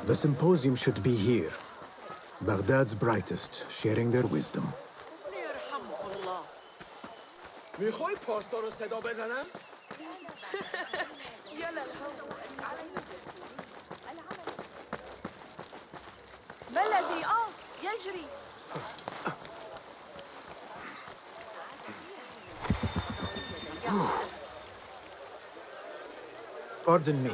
The symposium should be here. Baghdad's brightest, sharing their wisdom. میخوای پاسدار رو صدا بزنم؟ ما الذي يجري؟ Pardon me.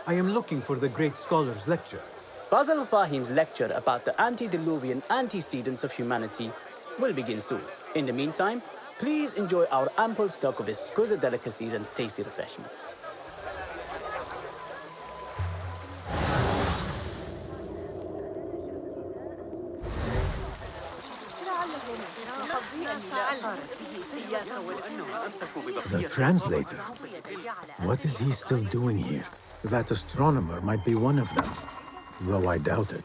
I am looking for the great scholar's lecture. Fazil Fahim's lecture about the antediluvian antecedents of humanity will begin soon. In the meantime, please enjoy our ample stock of exquisite delicacies and tasty refreshments. The translator? What is he still doing here? That astronomer might be one of them, though I doubt it.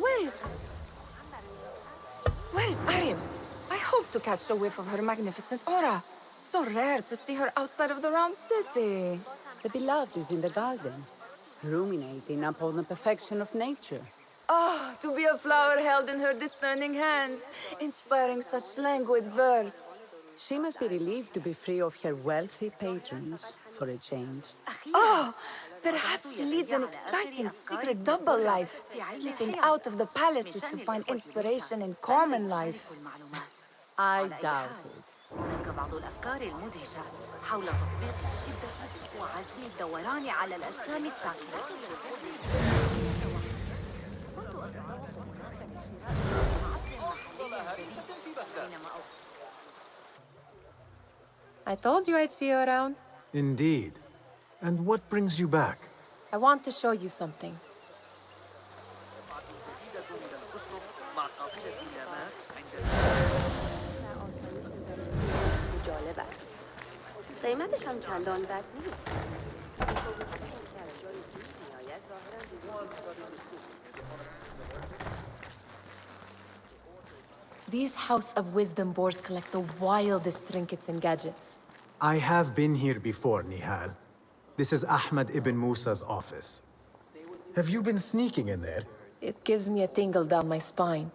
Where is Arib? I hope to catch a whiff of her magnificent aura. So rare to see her outside of the round city. The beloved is in the garden, ruminating upon the perfection of nature. Oh, to be a flower held in her discerning hands, inspiring such languid verse. She must be relieved to be free of her wealthy patrons for a change. Oh, perhaps she leads an exciting secret double life, slipping out of the palaces to find inspiration in common life. I doubt it. هناك بعض الأفكار المدهشة حول تطبيق الشدة وعزم الدوران على الأجسام الساكنة. I told you I'd see you around. Indeed. And what brings you back? I want to show you something. قیمتش هم چندان بد نیست. These House of Wisdom boars collect the wildest trinkets and gadgets. I have been here before, Nehal. This is Ahmed ibn Musa's office. Have you been sneaking in there? It gives me a tingle down my spine.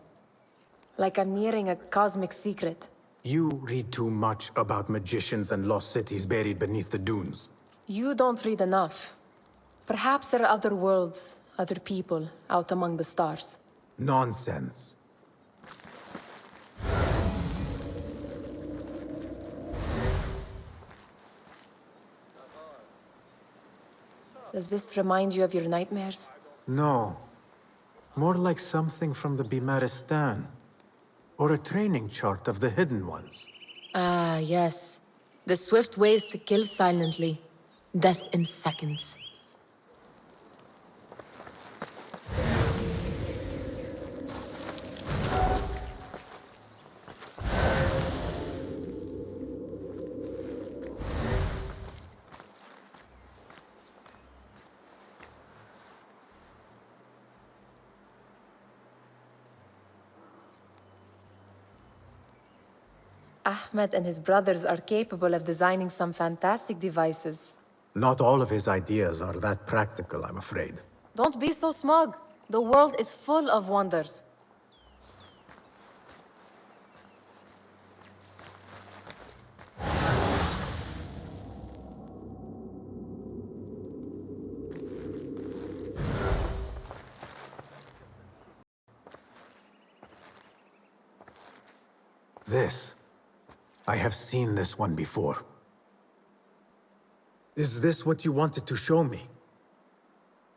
Like I'm nearing a cosmic secret. You read too much about magicians and lost cities buried beneath the dunes. You don't read enough. Perhaps there are other worlds, other people, out among the stars. Nonsense. Does this remind you of your nightmares? No. More like something from the Bimaristan. Or a training chart of the Hidden Ones. Ah, yes. The swift ways to kill silently. Death in seconds. Ahmed and his brothers are capable of designing some fantastic devices. Not all of his ideas are that practical, I'm afraid. Don't be so smug. The world is full of wonders. This. I have seen this one before. Is this what you wanted to show me?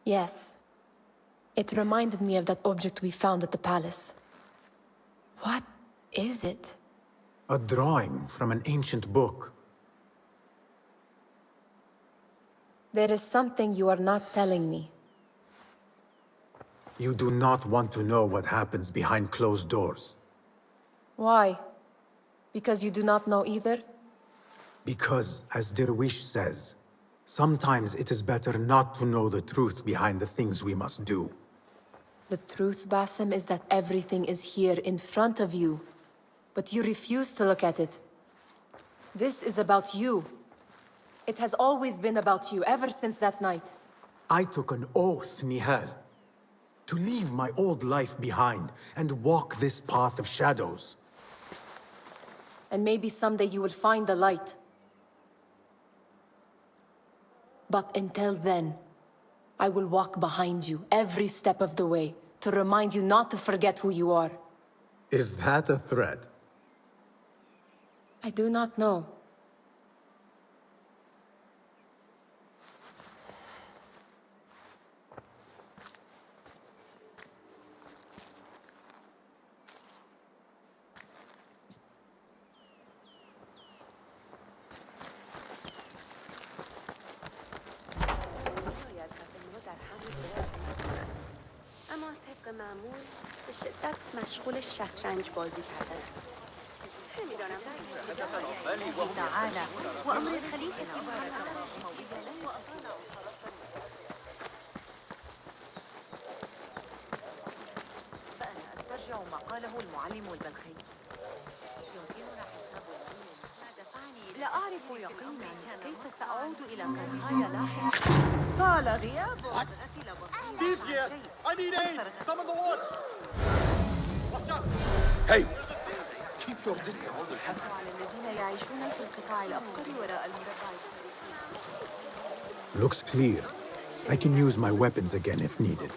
Yes. It reminded me of that object we found at the palace. What is it? A drawing from an ancient book. There is something you are not telling me. You do not want to know what happens behind closed doors. Why? Because you do not know either? Because, as Derwish says, sometimes it is better not to know the truth behind the things we must do. The truth, Basim, is that everything is here in front of you. But you refuse to look at it. This is about you. It has always been about you, ever since that night. I took an oath, Nehal, to leave my old life behind and walk this path of shadows. And maybe someday you will find the light. But until then, I will walk behind you every step of the way to remind you not to forget who you are. Is that a threat? I do not know. معمول به شدت مشغول شطرنج بازی کردن. تعالى وأمر الخليفة فأنا أسترجع ما قاله المعلم البلخي. يمكننا حساب لا أعرف يقينا كيف سأعود إلى قرية لاحقا. طال غيابه. Thief here! I need aid! Summon the watch! Watch out! Hey! Keep your distance. الذين يعيشون في القطاع الأفقر وراء المربع. Looks clear. I can use my weapons again if needed.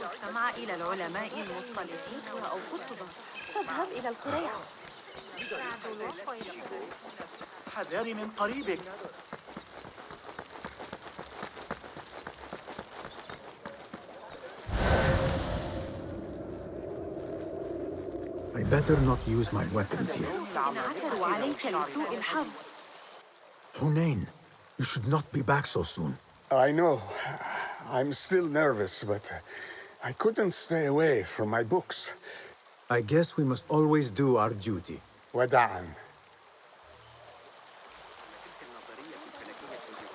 استمع إلى العلماء المطلقين أو خطبة. تذهب إلى القريعة. حذاري من قريبك. I better not use my weapons here. انعثروا عليك لسوء الحظ. Hunain, you should not be back so soon. I know. I'm still nervous, but I couldn't stay away from my books. I guess we must always do our duty. وداعاً.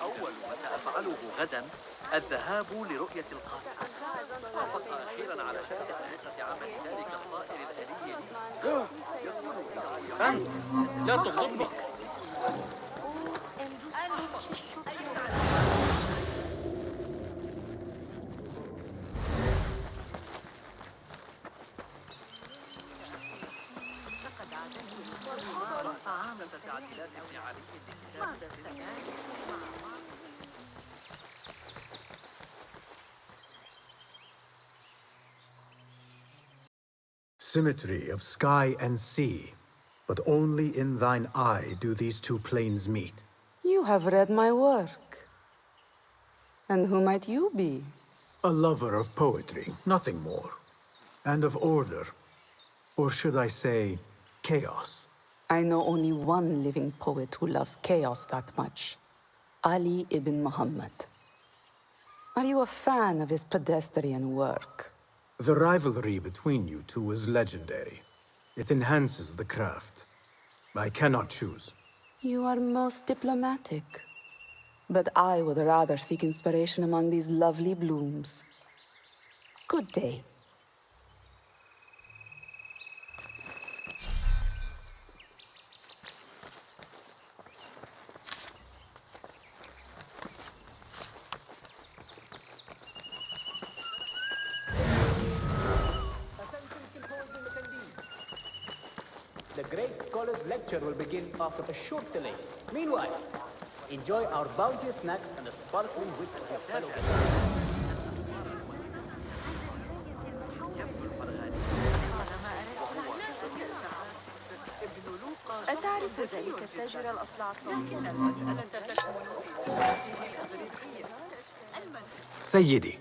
أول ما سأفعله غدا الذهاب لرؤية القاصر. وافق أخيراً على شرط طريقة عمل ذلك الطائر الآلي. أنت لا تغضبني. Symmetry of sky and sea, but only in thine eye do these two planes meet. You have read my work. And who might you be? A lover of poetry, nothing more. And of order. Or should I say, chaos. I know only one living poet who loves chaos that much. Ali ibn Muhammad. Are you a fan of his pedestrian work? The rivalry between you two is legendary. It enhances the craft. I cannot choose. You are most diplomatic. But I would rather seek inspiration among these lovely blooms. Good day. The great scholar's lecture will begin after a short delay. Meanwhile, enjoy our bounteous snacks and the sparkling wit of your fellow guests. أتعرف ذلك التاجر الأصلع؟ لكن المسألة تكمن Sayyidi,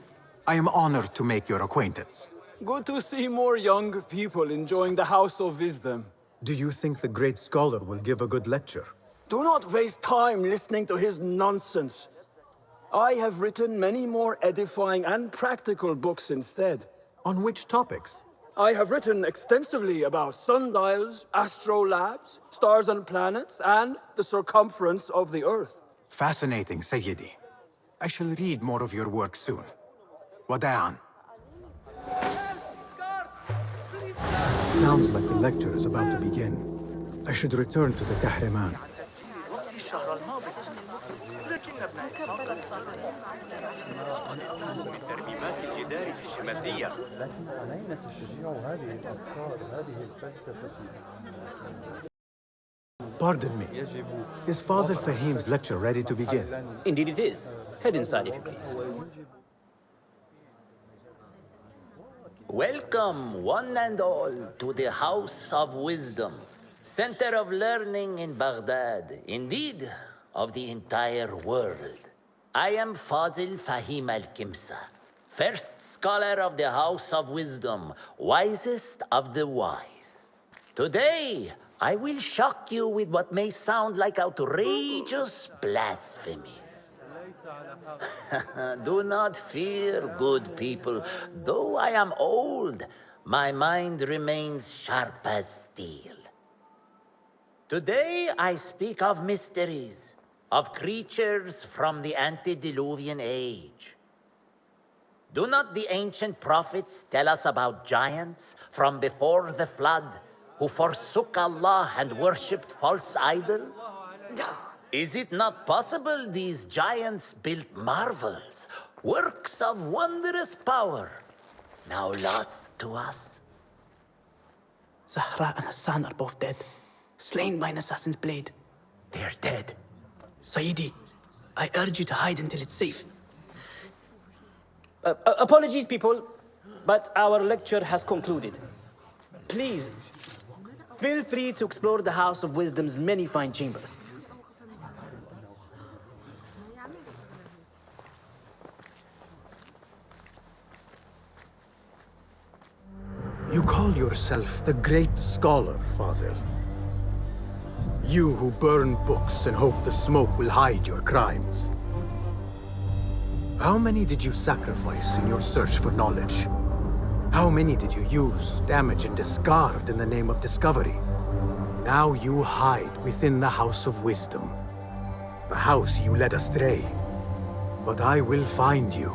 I am honored to make your acquaintance. Good to see more young people enjoying the House of Wisdom. Do you think the great scholar will give a good lecture? Do not waste time listening to his nonsense. I have written many more edifying and practical books instead. On which topics? I have written extensively about sundials, astrolabes, stars and planets, and the circumference of the Earth. Fascinating, Sayyidi. I shall read more of your work soon. Wada'an. Sounds like the lecture is about to begin. I should return to the Kahraman. Pardon me. Is Fazil Fahim's lecture ready to begin? Indeed it is. Head inside if you please. Welcome, one and all, to the House of Wisdom, center of learning in Baghdad, indeed, of the entire world. I am Fazil Fahim al-Kimsa, first scholar of the House of Wisdom, wisest of the wise. Today, I will shock you with what may sound like outrageous blasphemies. Do not fear, good people. Though I am old, my mind remains sharp as steel. Today I speak of mysteries, of creatures from the antediluvian age. Do not the ancient prophets tell us about giants from before the flood who forsook Allah and worshipped false idols? Is it not possible these giants built marvels, works of wondrous power, now lost to us? Zahra and Hassan are both dead, slain by an assassin's blade. They're dead. Sayyidi, I urge you to hide until it's safe. Apologies, people, but our lecture has concluded. Please, feel free to explore the House of Wisdom's many fine chambers. You call yourself the great scholar, Fazil. You who burn books and hope the smoke will hide your crimes. How many did you sacrifice in your search for knowledge? How many did you use, damage, and discard in the name of discovery? Now you hide within the House of Wisdom, the house you led astray. But I will find you,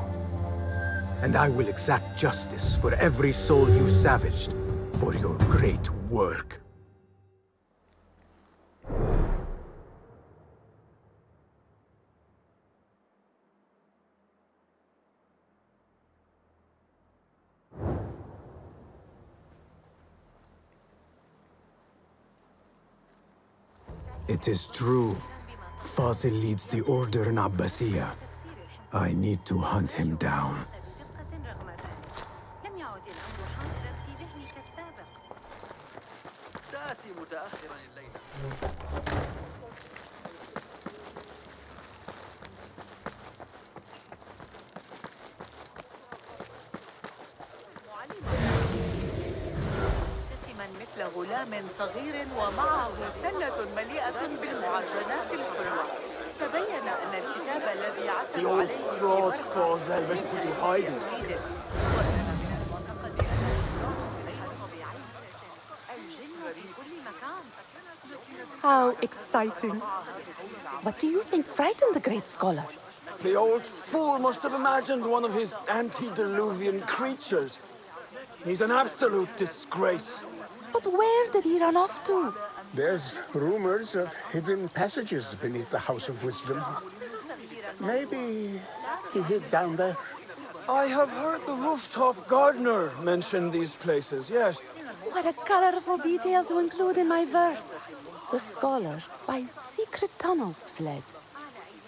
and I will exact justice for every soul you savaged for your great work. It is true. Fazil leads the order in Abbasiyah. I need to hunt him down. مثل غلام صغير ومعه سلة مليئة بالمعجنات الحلوة. تبين أن الكتاب الذي عثر عليه How exciting. What do you think frightened the great scholar? The old fool must have imagined one of his antediluvian creatures. He's an absolute disgrace. But where did he run off to? There's rumors of hidden passages beneath the House of Wisdom. Maybe he hid down there. I have heard the rooftop gardener mention these places, yes. What a colorful detail to include in my verse. The scholar by secret tunnels fled,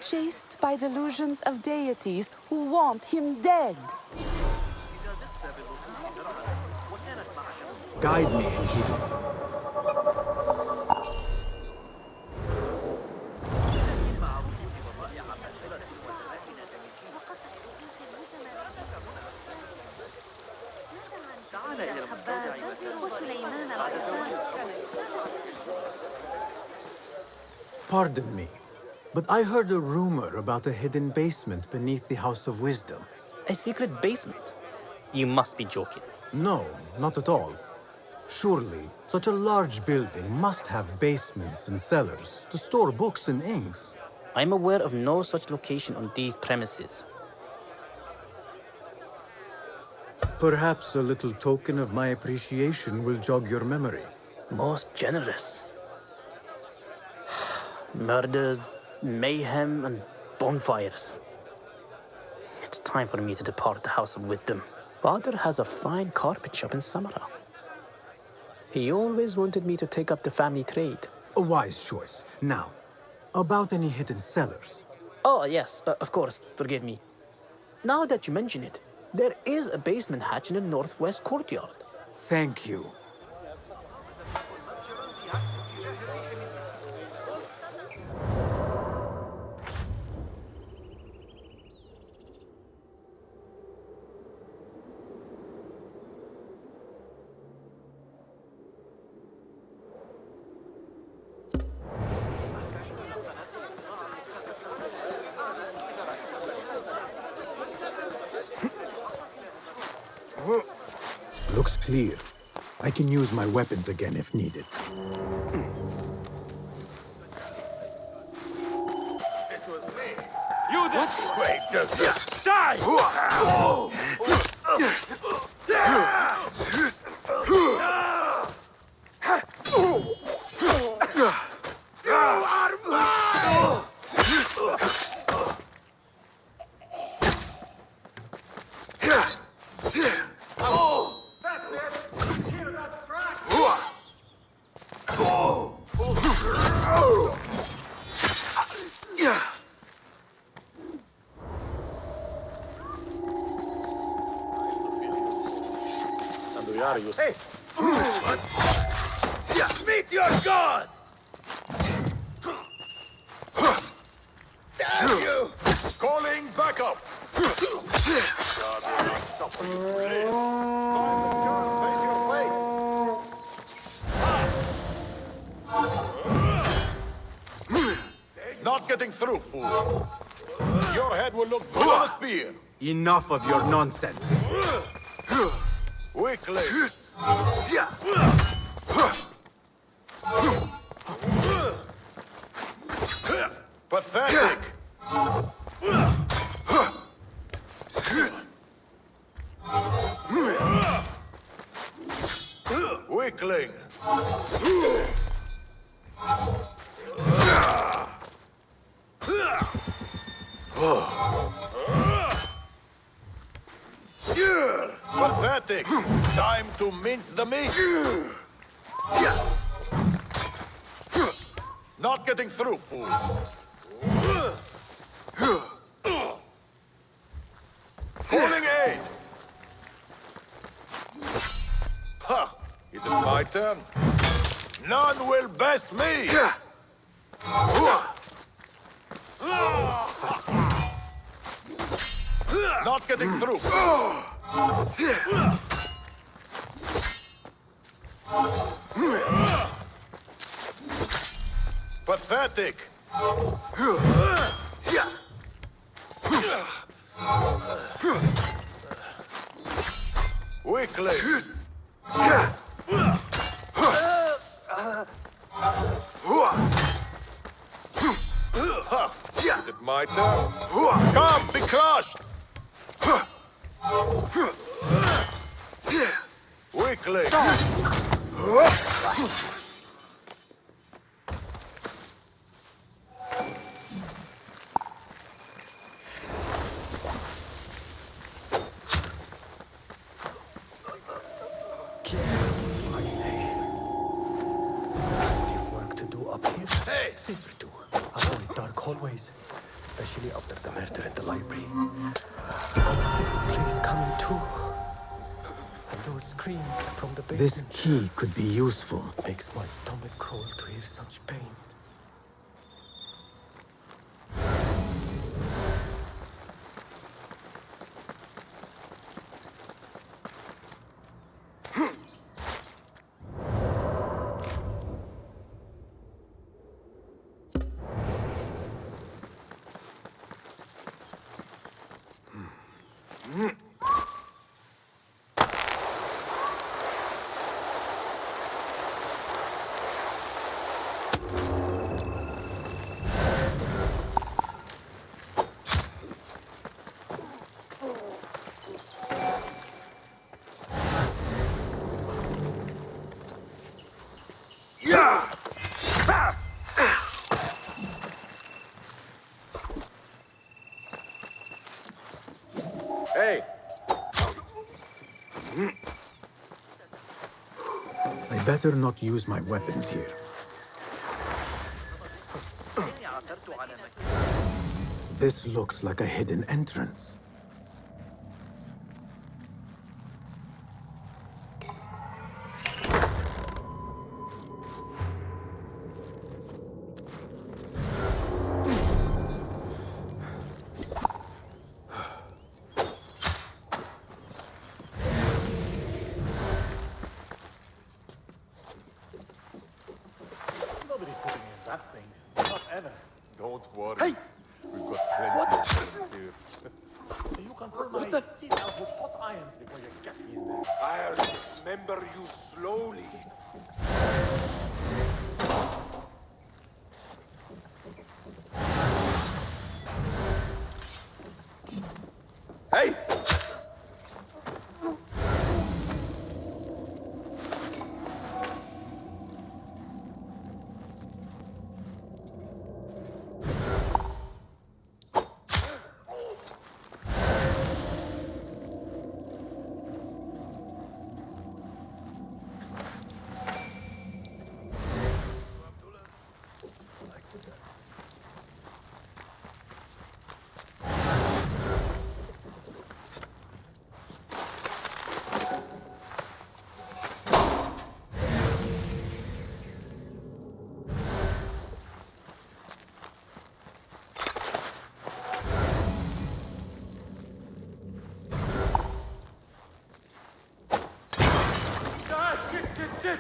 chased by delusions of deities who want him dead. Guide me and keep him. Pardon me, but I heard a rumor about a hidden basement beneath the House of Wisdom. A secret basement? You must be joking. No, not at all. Surely, such a large building must have basements and cellars to store books and inks. I'm aware of no such location on these premises. Perhaps a little token of my appreciation will jog your memory. Most generous. Murders, mayhem, and bonfires. It's time for me to depart the House of Wisdom. Father has a fine carpet shop in Samara. He always wanted me to take up the family trade. A wise choice. Now, about any hidden cellars. Oh, yes, of course, forgive me. Now that you mention it, there is a basement hatch in the northwest courtyard. Thank you. Looks clear. I can use my weapons again if needed. You this! Wait, just die! Hey! Meet your god! Damn you! Calling backup! God will not suffer you to live. Find the gun, face your fate. Not getting through, fool. Your head will look good on a spear. Enough of your nonsense. Weakling. Pathetic. Weakling. Pathetic. Time to mince the meat. Not getting through, fool. Calling aid. Ha! Is it my turn? None will best me. Not getting through. Pathetic. Weakling. Is it my turn? Come, be crushed. Weakling. Safer to avoid dark hallways, especially after the murder in the library. What's this place coming to? And those screams from the basement. This key could be useful. Makes my stomach crawl to hear such pain. I better not use my weapons here. This looks like a hidden entrance. Don't worry. Hey! We've got plenty of time here. You can pull my teeth out with hot irons before you get me in there. I'll remember you slowly. Hey! Shit!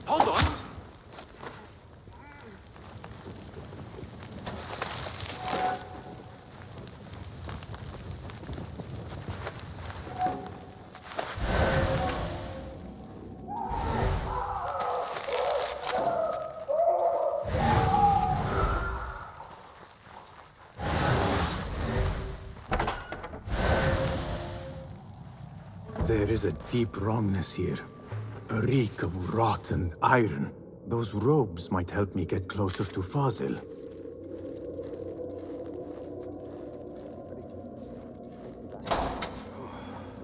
Hold on. There is a deep wrongness here. A reek of rotten iron. Those robes might help me get closer to Fazil.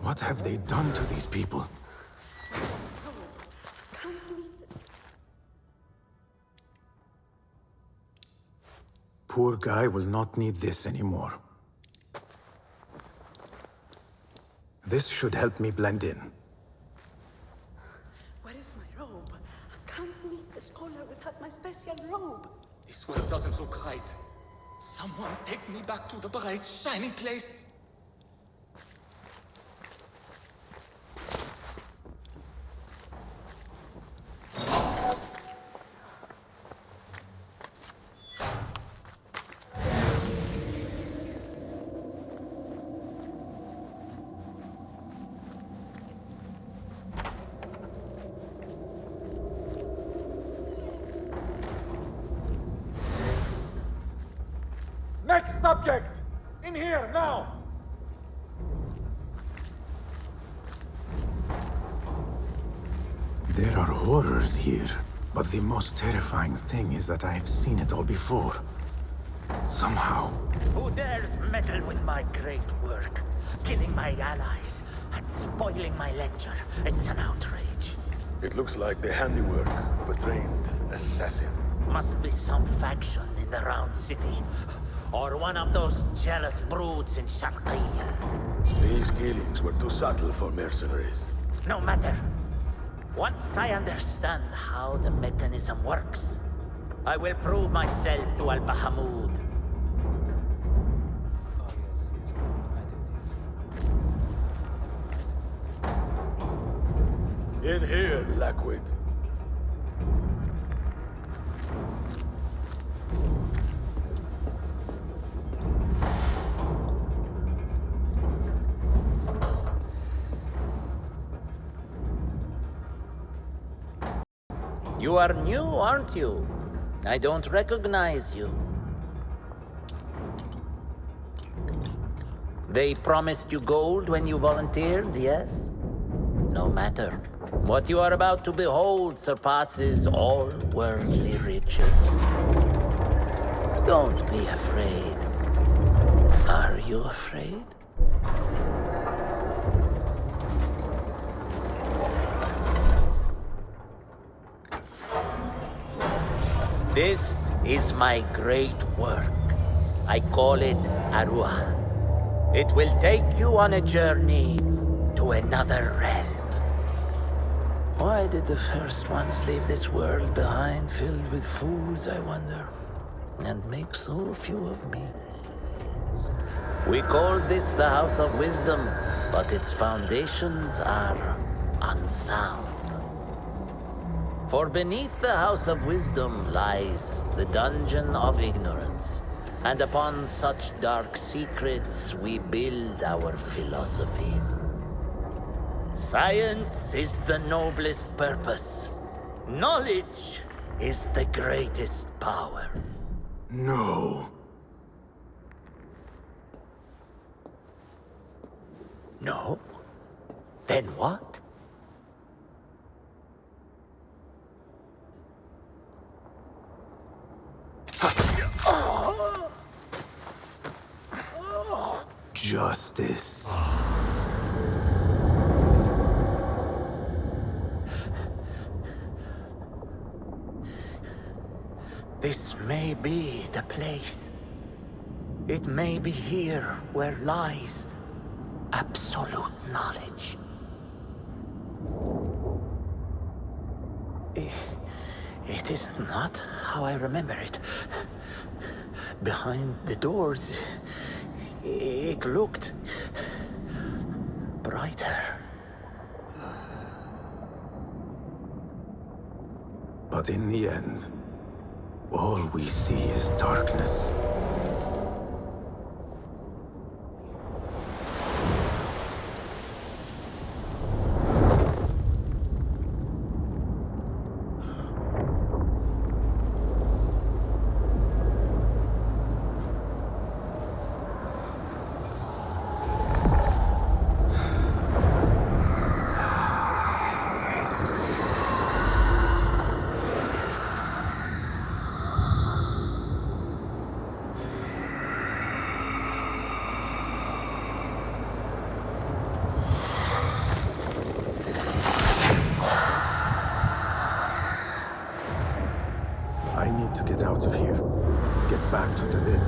What have they done to these people? Poor guy will not need this anymore. This should help me blend in. Where is my robe? I can't meet the scholar without my special robe. This world doesn't look right. Someone take me back to the bright, shiny place. Next subject! In here, now! There are horrors here, but the most terrifying thing is that I have seen it all before. Somehow. Who dares meddle with my great work? Killing my allies and spoiling my lecture. It's an outrage. It looks like the handiwork of a trained assassin. Must be some faction in the Round City. Or one of those jealous broods in Sharqiyya. These killings were too subtle for mercenaries. No matter. Once I understand how the mechanism works, I will prove myself to Al-Bahamud. In here, Lackwit. You are new, aren't you? I don't recognize you. They promised you gold when you volunteered, yes? No matter. What you are about to behold surpasses all worldly riches. Don't be afraid. you afraid? This is my great work. I call it Arua. It will take you on a journey to another realm. Why did the first ones leave this world behind filled with fools, I wonder, and make so few of me? We called this the House of Wisdom, but its foundations are unsound. For beneath the House of Wisdom lies the Dungeon of Ignorance, and upon such dark secrets we build our philosophies. Science is the noblest purpose. Knowledge is the greatest power. No. No? Then what? Justice. This may be the place. It may be here where lies absolute knowledge. It is not how I remember it. Behind the doors, it looked brighter. But in the end, all we see is darkness. I need to get out of here. Get back to the inn.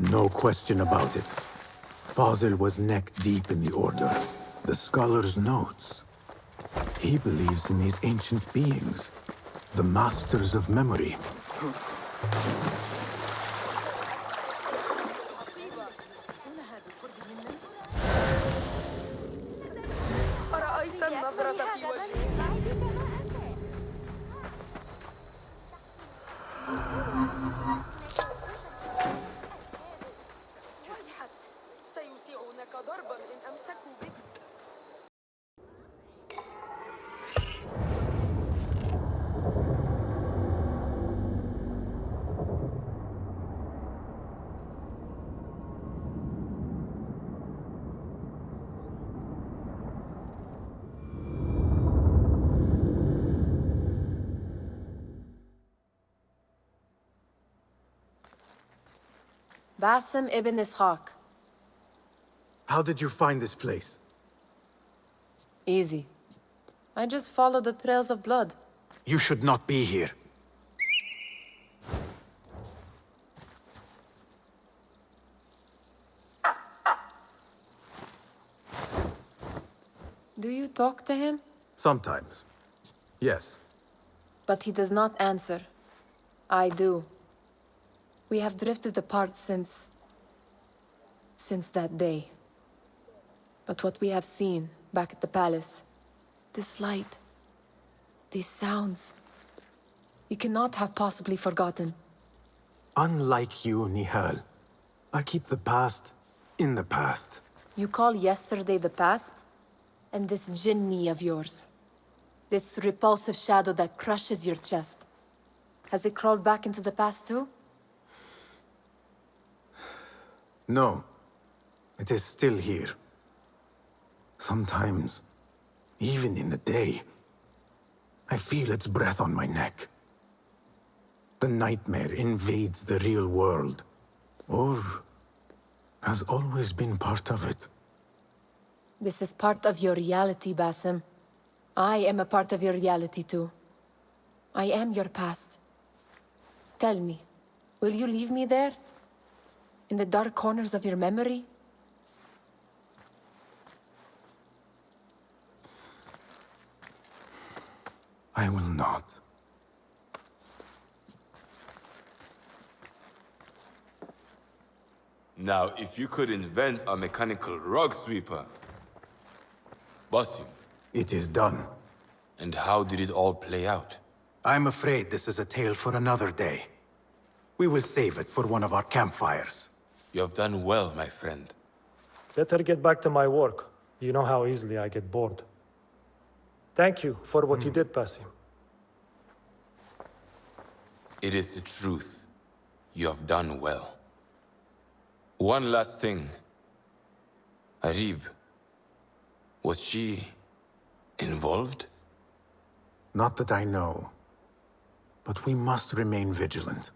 No question about it. Fazil was neck-deep in the Order. The scholar's notes. He believes in these ancient beings, the masters of memory. أرأيت النظرة في وجهي؟ سيسيعونك ضربا إن أمسكوا بك. Basim ibn Ishaq. How did you find this place? Easy. I just followed the trails of blood. You should not be here. Do you talk to him? Sometimes. Yes. But he does not answer. I do. We have drifted apart since that day. But what we have seen back at the palace, this light, these sounds, you cannot have possibly forgotten. Unlike you, Nehal, I keep the past in the past. You call yesterday the past? And this jinni of yours, This repulsive shadow that crushes your chest. Has it crawled back into the past too? No. It is still here. Sometimes, even in the day, I feel its breath on my neck. The nightmare invades the real world, or has always been part of it. This is part of your reality, Basim. I am a part of your reality too. I am your past. Tell me, will you leave me there? In the dark corners of your memory? I will not. Now, if you could invent a mechanical rug sweeper. Basim. It is done. And how did it all play out? I'm afraid this is a tale for another day. We will save it for one of our campfires. You have done well, my friend. Better get back to my work. You know how easily I get bored. Thank you for what you did, Basim. It is the truth. You have done well. One last thing. Arib. Was she involved? Not that I know. But we must remain vigilant.